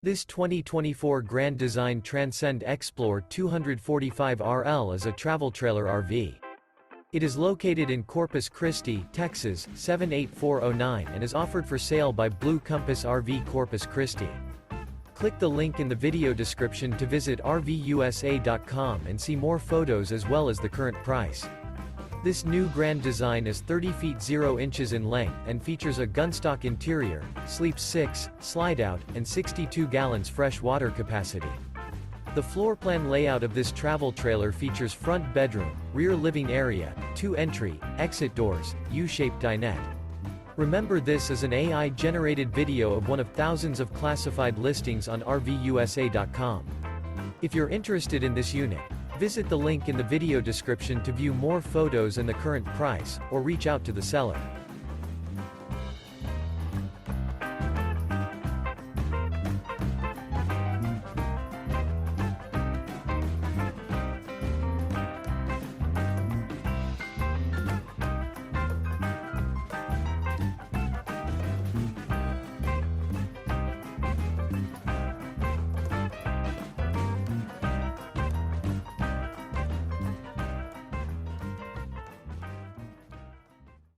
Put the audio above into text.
This 2024 Grand Design Transcend Xplor 245RL is a travel trailer RV. It is located in Corpus Christi, Texas, 78409 and is offered for sale by Blue Compass RV Corpus Christi. Click the link in the video description to visit RVUSA.com and see more photos as well as the current price. This new Grand Design is 30 feet 0 inches in length and features a GUNSTOCK interior, sleeps 6, slide-out, and 62 gallons fresh water capacity. The floor plan layout of this travel trailer features front bedroom, rear living area, 2 entry, exit doors, U-shaped dinette. Remember, this is an AI-generated video of one of thousands of classified listings on RVUSA.com. If you're interested in this unit, visit the link in the video description to view more photos and the current price, or reach out to the seller.